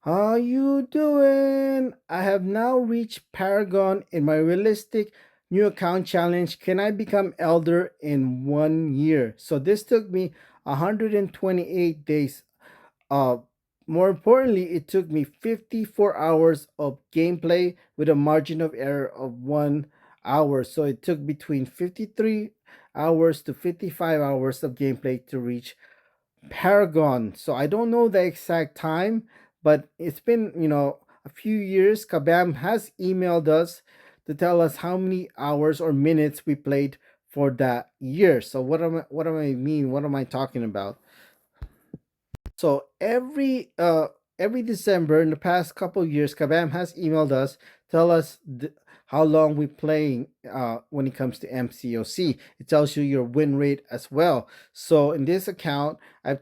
How you doing? I have now reached Paragon in my realistic new account challenge. Can I become elder in 1 year? So this took me 128 days. Uh, More importantly, it took me 54 hours of gameplay with a margin of error of 1 hour. So it took between 53 hours to 55 hours of gameplay to reach Paragon. So I don't know the exact time, but it's been, a few years. Kabam has emailed us to tell us how many hours or minutes we played for that year. So what am I mean? What am I talking about? So every December in the past couple of years, Kabam has emailed us, tell us how long we're playing when it comes to MCOC. It tells you your win rate as well. So in this account, I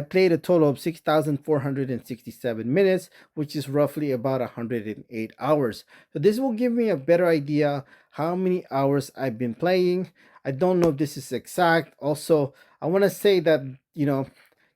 played a total of 6,467 minutes, which is roughly about 108 hours. So this will give me a better idea how many hours I've been playing. I don't know if this is exact. Also, I want to say that,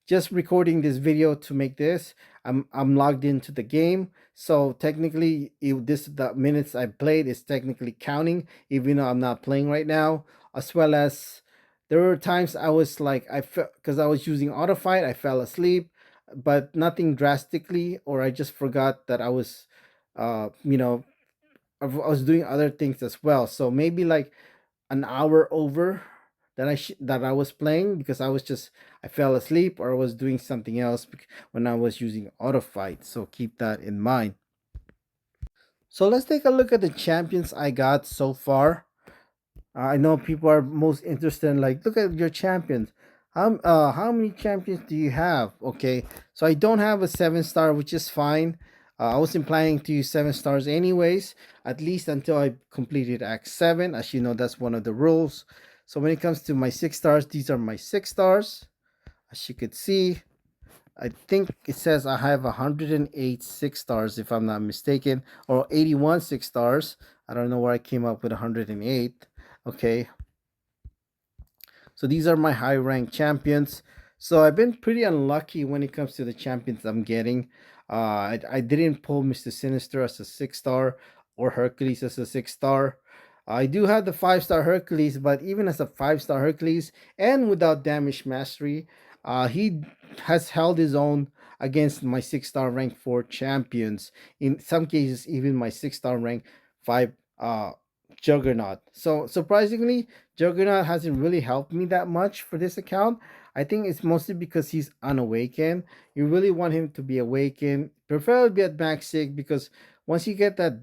just recording this video to make this, I'm logged into the game. So technically, this the minutes I played is technically counting, even though I'm not playing right now. As well as there were times I was like I felt because I was using auto fight, I fell asleep, but nothing drastically, or I just forgot that I was, uh, you know, I was doing other things as well. So maybe like an hour over that I was playing because I fell asleep or I was doing something else when I was using auto fight. So keep that in mind. So let's take a look at the champions I got so far. I know people are most interested in like look at your champions. How many champions do you have? Okay, so I don't have a 7 star, which is fine. I wasn't planning to use 7 stars anyways, at least until I completed Act 7. As you know, that's one of the rules. So when it comes to my 6 stars, these are my 6 stars. As you could see, I think it says I have 108 6 stars if I'm not mistaken, or 81 6 stars. I don't know where I came up with 108. Okay, so these are my high ranked champions. So I've been pretty unlucky when it comes to the champions I'm getting. I didn't pull Mr. Sinister as a 6 star or Hercules as a 6 star. I do have the 5 star Hercules, but even as a 5 star Hercules and without damage mastery, he has held his own against my 6 star rank 4 champions. In some cases, even my 6 star rank 5 Juggernaut. So surprisingly, Juggernaut hasn't really helped me that much for this account. I think it's mostly because he's unawakened. You really want him to be awakened, preferably at max sig, because once you get that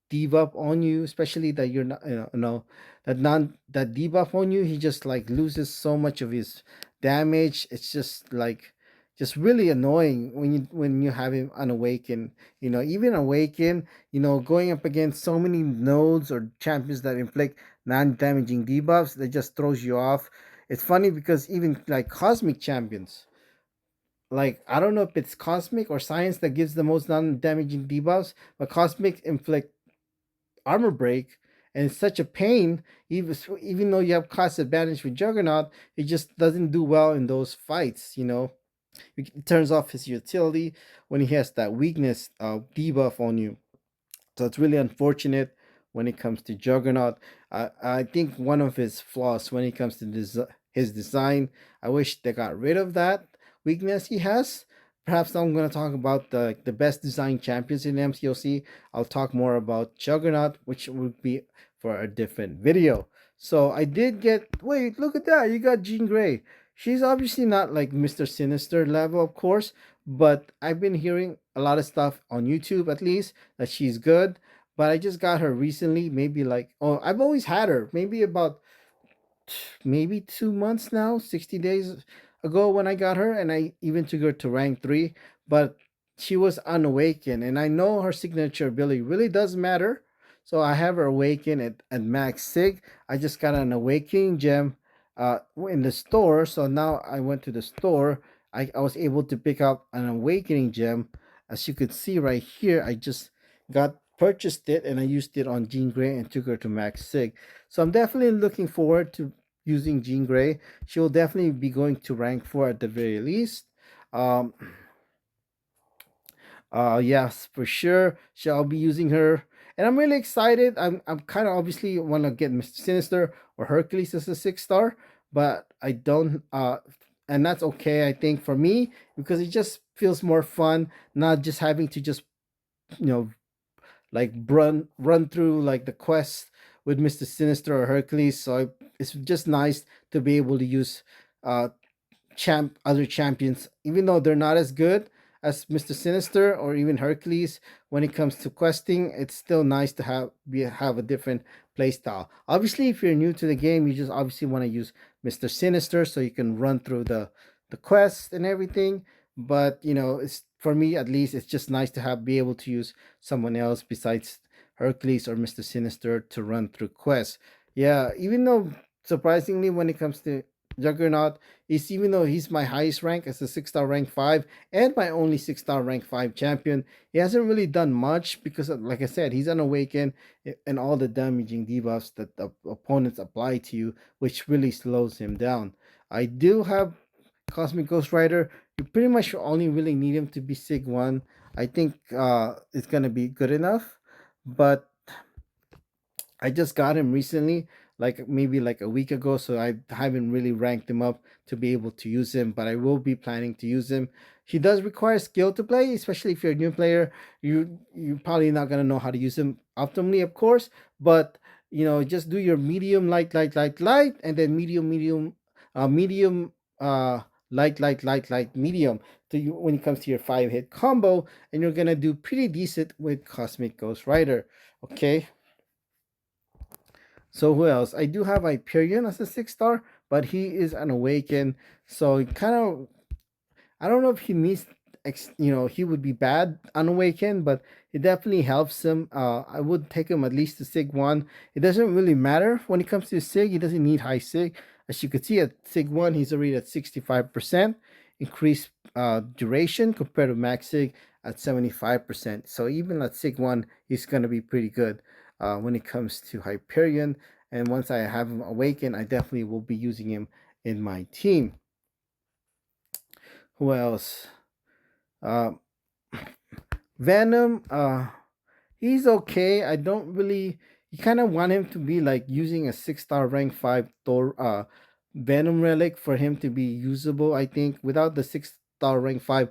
debuff on you, especially that you're not, that debuff on you, he just like loses so much of his damage. It's just like just really annoying when you have him unawakened. Even awakened, going up against so many nodes or champions that inflict non-damaging debuffs that just throws you off. It's funny because even like cosmic champions, like I don't know if it's cosmic or science that gives the most non-damaging debuffs, but cosmic inflict armor break, and it's such a pain. Even though you have cost advantage with Juggernaut, it just doesn't do well in those fights. It turns off his utility when he has that weakness debuff on you. So it's really unfortunate when it comes to Juggernaut. I think one of his flaws when it comes to his design, I wish they got rid of that weakness he has. Perhaps I'm going to talk about the best design champions in MCOC. I'll talk more about Juggernaut, which would be for a different video. So I did get. Wait, look at that! You got Jean Grey. She's obviously not like Mr. Sinister level, of course, but I've been hearing a lot of stuff on YouTube, at least, that she's good. But I just got her recently, maybe like, oh, I've always had her, maybe about maybe 2 months now, 60 days ago when I got her, and I even took her to rank 3. But she was unawakened, and I know her signature ability really does matter. So I have her awakened at max sig. I just got an awakening gem in the store. So now I went to the store. I was able to pick up an awakening gem. As you could see right here, I just got purchased it and I used it on Jean Grey and took her to max sig. So I'm definitely looking forward to using Jean Grey. She will definitely be going to rank 4 at the very least. Um, Yes, for sure. Shall be using her, and I'm really excited. I'm kind of obviously want to get Mr. Sinister or Hercules as a 6 star, but I don't. And that's okay. I think for me because it just feels more fun, not just having to just you know like run through like the quest with Mr. Sinister or Hercules. So it's just nice to be able to use uh other champions, even though they're not as good as Mr. Sinister or even Hercules when it comes to questing. It's still nice to have a different playstyle. Obviously, if you're new to the game, you just obviously want to use Mr. Sinister so you can run through the quest and everything. But it's for me at least. It's just nice to have be able to use someone else besides Hercules or Mr. Sinister to run through quests. Yeah, even though surprisingly, when it comes to Juggernaut, is even though he's my highest rank as a 6 star rank 5 and my only 6 star rank 5 champion, he hasn't really done much because, like I said, he's unawakened and all the damaging debuffs that the opponents apply to you, which really slows him down. I do have Cosmic Ghost Rider. You pretty much only really need him to be Sig 1. I think it's going to be good enough, but I just got him recently, like maybe like a week ago, so I haven't really ranked him up to be able to use him, but I will be planning to use him. He does require skill to play, especially if you're a new player. You're probably not gonna know how to use him optimally, of course, but just do your medium, light, and then medium, uh, light, medium to you when it comes to your 5 hit combo, and you're gonna do pretty decent with Cosmic Ghost Rider. Okay. So who else? I do have Hyperion as a 6 star, but he is an awakened. So it kind of I don't know if he means he would be bad unawakened, but it definitely helps him. I would take him at least to Sig 1. It doesn't really matter when it comes to Sig. He doesn't need high Sig. As you can see at Sig 1, he's already at 65% increased duration compared to Max Sig at 75%. So even at Sig 1, he's going to be pretty good when it comes to Hyperion. And once I have him awakened, I definitely will be using him in my team. Who else? Uh, Venom, he's okay. I don't really. You kind of want him to be like using a 6 star rank 5 Thor, Venom relic for him to be usable. I think without the 6 star rank 5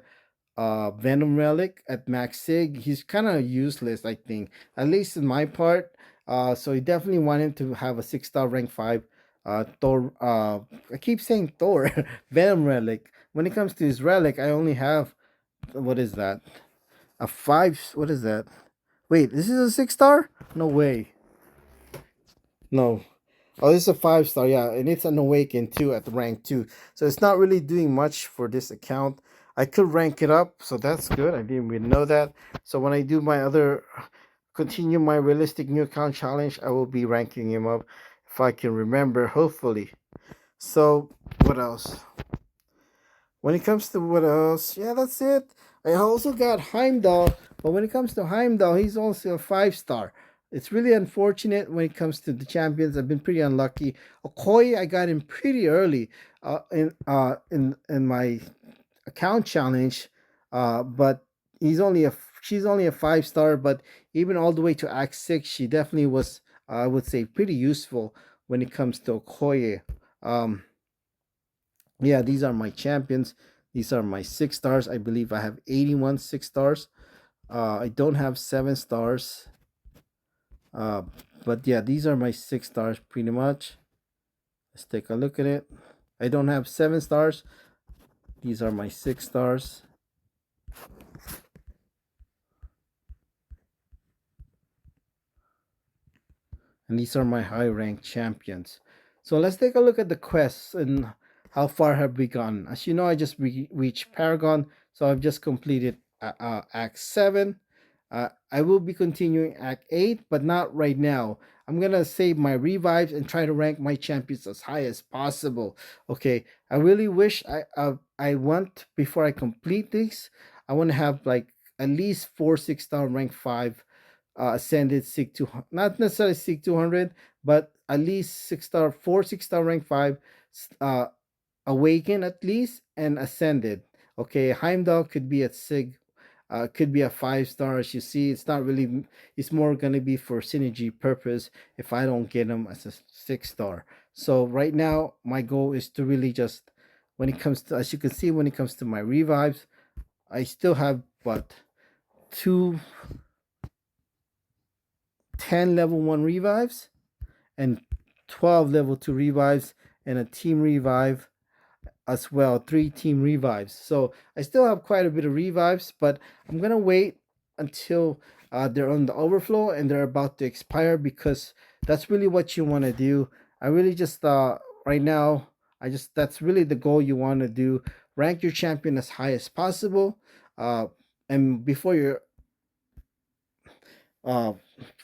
Venom relic at max sig, he's kind of useless. I think at least in my part. So you definitely want him to have a 6 star rank 5 Thor. I keep saying Thor Venom relic. When it comes to his relic, I only have what is that? A 5. What is that? Wait, this is a 6 star? No way. No. Oh, this is a 5 star, yeah, and it's an awakened too at the rank 2. So it's not really doing much for this account. I could rank it up, so that's good. I didn't even know that. So when I do my other continue my realistic new account challenge, I will be ranking him up if I can remember, hopefully. So what else? When it comes to what else, yeah, that's it. I also got Heimdall, but when it comes to Heimdall, he's also a 5 star. It's really unfortunate when it comes to the champions. I've been pretty unlucky. Okoye, I got him pretty early in my account challenge, but she's only a 5 star. But even all the way to Act 6, she definitely was, I would say, pretty useful when it comes to Okoye. Um, yeah, these are my champions. These are my 6 stars. I believe I have 81 6 stars. I don't have 7 stars. Uh, but yeah, these are my 6 stars pretty much. Let's take a look at it. I don't have 7 stars. These are my 6 stars. And these are my high ranked champions. So let's take a look at the quests and how far have we gone. As you know, I just reached Paragon, so I've just completed Act 7. I will be continuing Act 8, but not right now. I'm gonna save my revives and try to rank my champions as high as possible. Okay, I really wish I want before I complete this. I want to have like at least 4 6 star rank 5 ascended Sig 200, not necessarily Sig 200, but at least 6 star, 4 6 star rank 5, uh, awaken at least and ascended. Okay, Heimdall could be at Sig Could be a 5 star. As you see, it's not really. It's more gonna be for synergy purpose if I don't get him as a 6 star. So right now, my goal is to really just, when it comes to, as you can see, when it comes to my revives, I still have what, two 10 level 1 revives and 12 level 2 revives and a team revive as well, 3 team revives. So I still have quite a bit of revives, but I'm gonna wait until they're on the overflow and they're about to expire, because that's really what you want to do. I really just right now, I just, that's really the goal you want to do. Rank your champion as high as possible, uh, and before your uh,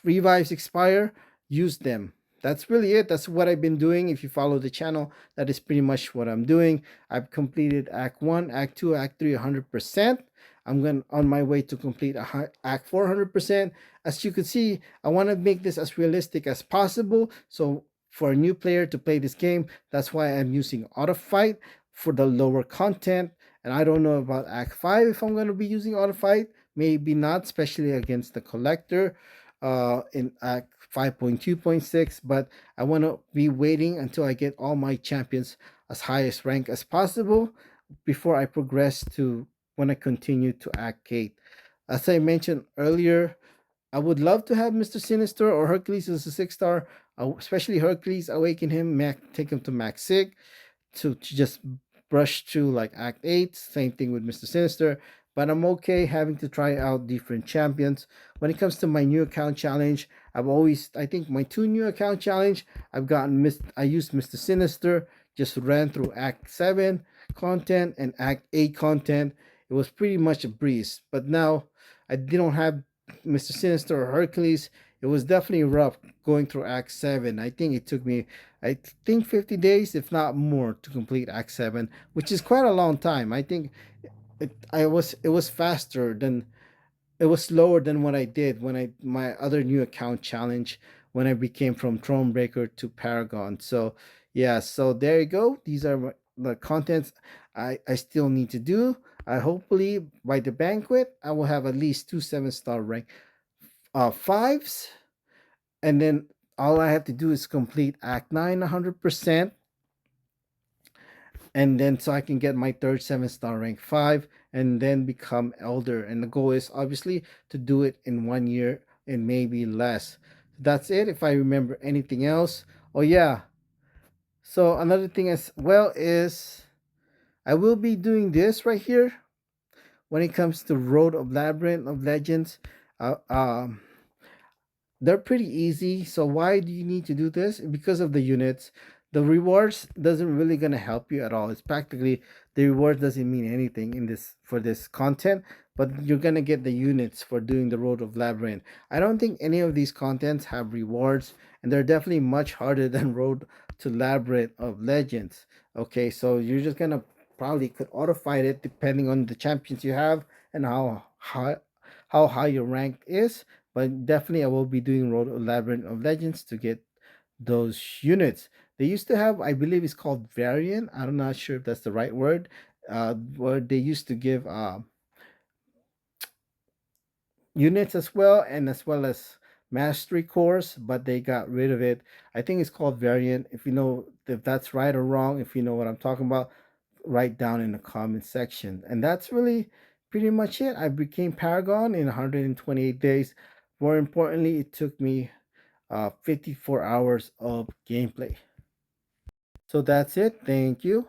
revives expire, use them. That's really it. That's what I've been doing. If you follow the channel, that is pretty much what I'm doing. I've completed Act 1, Act 2, Act 3 100%. I'm going on my way to complete Act 4 100%. As you can see, I want to make this as realistic as possible. So for a new player to play this game, that's why I'm using auto fight for the lower content. And I don't know about Act 5 if I'm going to be using auto fight. Maybe not, especially against the collector in Act 5.2.6, but I want to be waiting until I get all my champions as highest rank as possible before I progress to when I continue to Act 8. As I mentioned earlier, I would love to have Mr. Sinister or Hercules as a 6 star, especially Hercules, awaken him, take him to max 6 to just brush through like Act 8. Same thing with Mr. Sinister. But I'm okay having to try out different champions. When it comes to my new account challenge, I think my 2 new account challenge, I used Mr. Sinister, just ran through Act 7 content and Act 8 content. It was pretty much a breeze. But now I didn't have Mr. Sinister or Hercules. It was definitely rough going through Act 7. I think 50 days, if not more, to complete Act 7, which is quite a long time. I think it was faster than, it was slower than what I did when I my other new account challenge, when I became from Thronebreaker to Paragon. So yeah, so there you go. These are the contents I still need to do. I hopefully by the banquet I will have at least 2 7 star rank fives, and then all I have to do is complete Act 9 100%, and then so I can get my third 7 star rank 5 and then become elder. And the goal is obviously to do it in 1 year and maybe less. That's it. If I remember anything else, oh yeah. So another thing as well is I will be doing this right here when it comes to Road of Labyrinth of Legends. Uh, um, they're pretty easy. So why do you need to do this? Because of the units. The rewards doesn't really gonna help you at all. It's practically, the reward doesn't mean anything in this for this content, but you're gonna get the units for doing the Road of Labyrinth. I don't think any of these contents have rewards, and they're definitely much harder than Road to Labyrinth of Legends. Okay, so you're just gonna probably could auto fight it depending on the champions you have and how high your rank is. But definitely I will be doing Road of Labyrinth of Legends to get those units. They used to have, I believe it's called variant. I'm not sure if that's the right word. Where they used to give units as well, and as well as mastery course, but they got rid of it. I think it's called variant. If you know if that's right or wrong, if you know what I'm talking about, write down in the comment section. And that's really pretty much it. I became Paragon in 128 days. More importantly, it took me 54 hours of gameplay. So that's it. Thank you.